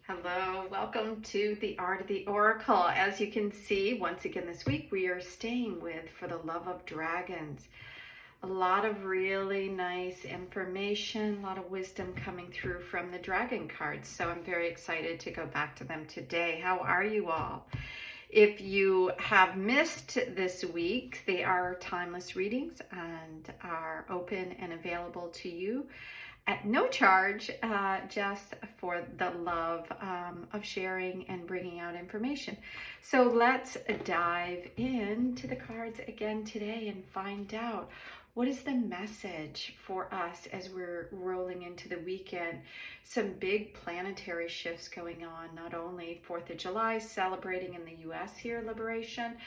Hello, welcome to the Art of the Oracle. As you can see, once again this week, we are staying with For the Love of Dragons. A lot of really nice information, a lot of wisdom coming through from the dragon cards. So I'm very excited to go back to them today. How are you all? If you have missed this week, they are timeless readings and are open and available to you at no charge, just for the love of sharing and bringing out information. So let's dive into the cards again today and find out what is the message for us as we're rolling into the weekend. Some big planetary shifts going on, not only 4th of July celebrating in the US here, Liberation,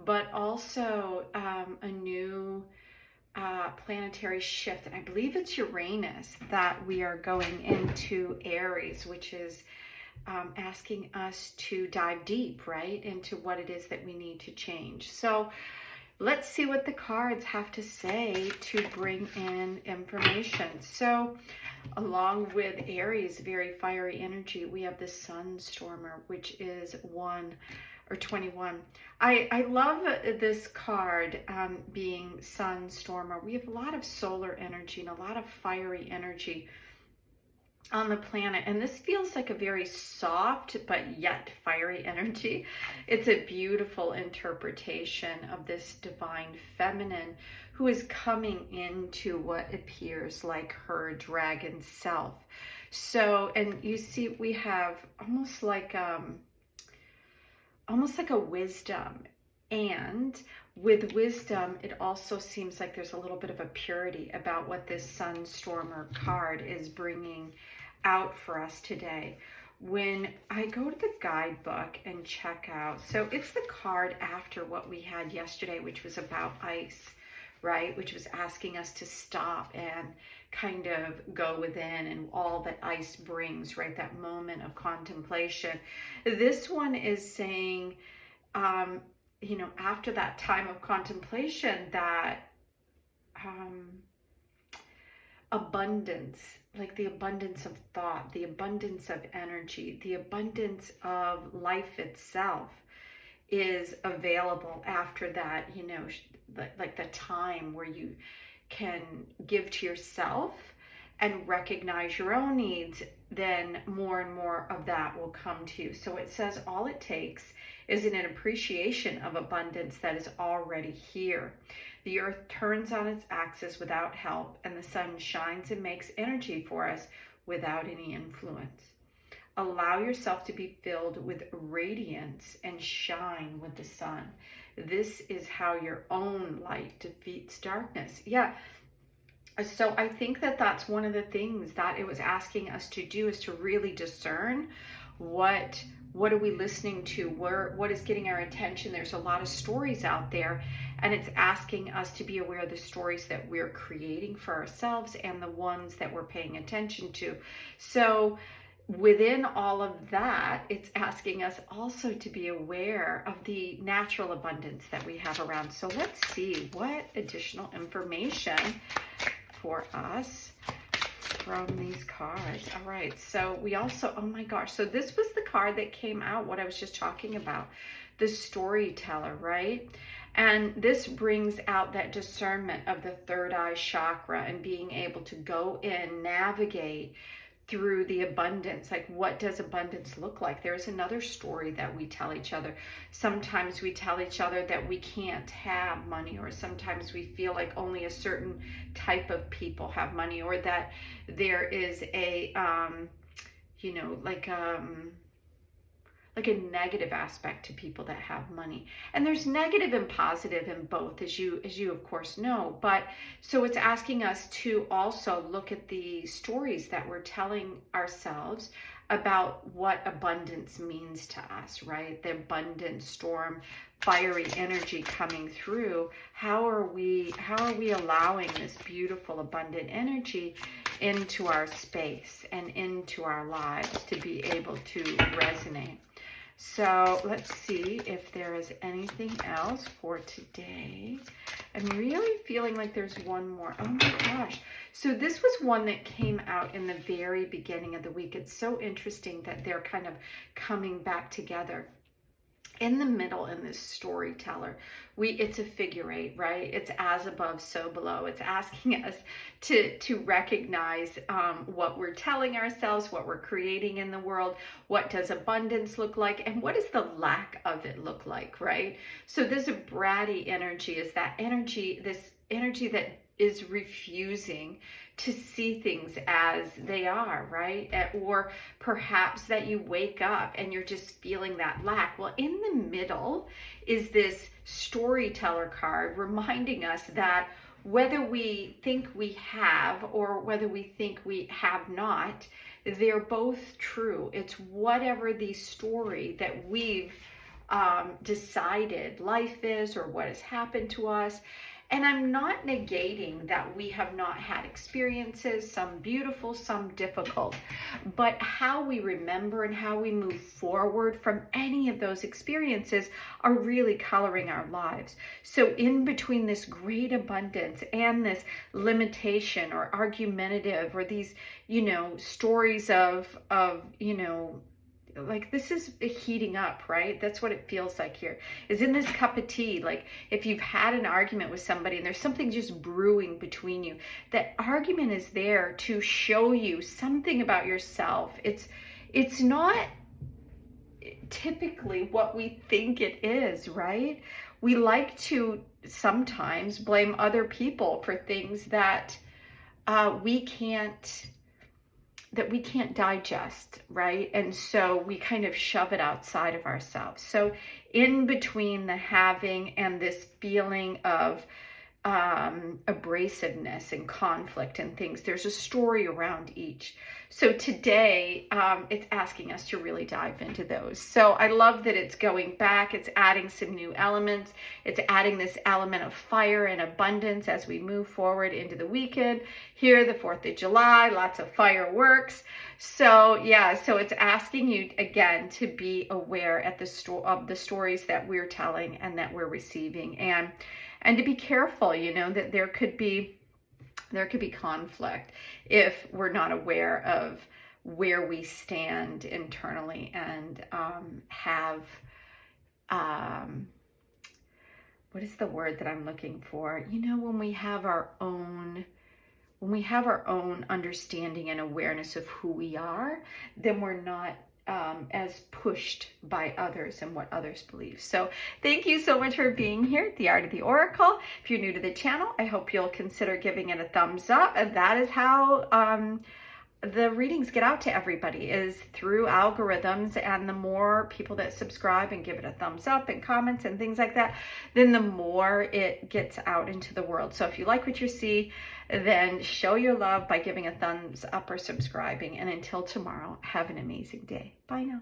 but also a new planetary shift, and I believe it's Uranus that we are going into Aries, which is asking us to dive deep, right, into what it is that we need to change. So let's see what the cards have to say to bring in information. So along with Aries, very fiery energy, we have the Sunstormer, which is 21. I love this card being Sunstormer. We have a lot of solar energy and a lot of fiery energy on the planet, and this feels like a very soft but yet fiery energy. It's a beautiful interpretation of this divine feminine who is coming into what appears like her dragon self. So, and you see we have almost like a wisdom, and with wisdom it also seems like there's a little bit of a purity about what this Sunstormer card is bringing out for us today. When I go to the guidebook and check out, so it's the card after what we had yesterday, which was about ice, right, which was asking us to stop and kind of go within and all that ice brings, right, that moment of contemplation. This one is saying, after that time of contemplation, that abundance, like the abundance of thought, the abundance of energy, the abundance of life itself is available after that, like the time where you can give to yourself and recognize your own needs, then more and more of that will come to you. So it says all it takes is an appreciation of abundance that is already here. The earth turns on its axis without help, and the sun shines and makes energy for us without any influence. Allow yourself to be filled with radiance and shine with the sun. This is how your own light defeats darkness. Yeah. So I think that that's one of the things that it was asking us to do, is to really discern what are we listening to, what is getting our attention. There's a lot of stories out there, and it's asking us to be aware of the stories that we're creating for ourselves and the ones that we're paying attention to. So within all of that, it's asking us also to be aware of the natural abundance that we have around. So let's see what additional information for us from these cards. All right, so we also, oh my gosh, so this was the card that came out, what I was just talking about, the storyteller, right? And this brings out that discernment of the third eye chakra and being able to go in, navigate through the abundance. Like, what does abundance look like? There's another story that we tell each other. Sometimes we tell each other that we can't have money, or sometimes we feel like only a certain type of people have money, or that there is a like a negative aspect to people that have money. And there's negative and positive in both, as you of course know. But so it's asking us to also look at the stories that we're telling ourselves about what abundance means to us, right? The abundant storm, fiery energy coming through. How are we allowing this beautiful abundant energy into our space and into our lives to be able to resonate? So let's see if there is anything else for today. I'm really feeling like there's one more. Oh my gosh. So this was one that came out in the very beginning of the week. It's so interesting that they're kind of coming back together. In the middle, in this storyteller, it's a figure eight, right? It's as above, so below. It's asking us to recognize what we're telling ourselves, what we're creating in the world, what does abundance look like, and what does the lack of it look like, right? So this bratty energy is that energy, this energy that is refusing to see things as they are, right? Or perhaps that you wake up and you're just feeling that lack. Well, in the middle is this storyteller card reminding us that whether we think we have or whether we think we have not, they're both true. It's whatever the story that we've decided life is or what has happened to us. And I'm not negating that we have not had experiences, some beautiful, some difficult, but how we remember and how we move forward from any of those experiences are really coloring our lives. So in between this great abundance and this limitation or argumentative or these, stories of like this is heating up, right? That's what it feels like here. Is in this cup of tea, like if you've had an argument with somebody and there's something just brewing between you, that argument is there to show you something about yourself. It's not typically what we think it is, right? We like to sometimes blame other people for things that we can't digest, right? And so we kind of shove it outside of ourselves. So in between the having and this feeling of abrasiveness and conflict and things, there's a story around each. So today, it's asking us to really dive into those. So I love that it's going back. It's adding some new elements. It's adding this element of fire and abundance as we move forward into the weekend. Here, the 4th of July, lots of fireworks. So yeah, so it's asking you again to be aware of the stories that we're telling and that we're receiving, and to be careful, that there could be conflict if we're not aware of where we stand internally and have, what is the word that I'm looking for? When we have our own understanding and awareness of who we are, then we're not as pushed by others and what others believe. So thank you so much for being here at the Art of the Oracle. If you're new to the channel, I hope you'll consider giving it a thumbs up. And that is how the readings get out to everybody, is through algorithms. And the more people that subscribe and give it a thumbs up and comments and things like that, then the more it gets out into the world. So if you like what you see, then show your love by giving a thumbs up or subscribing. And until tomorrow, have an amazing day. Bye now.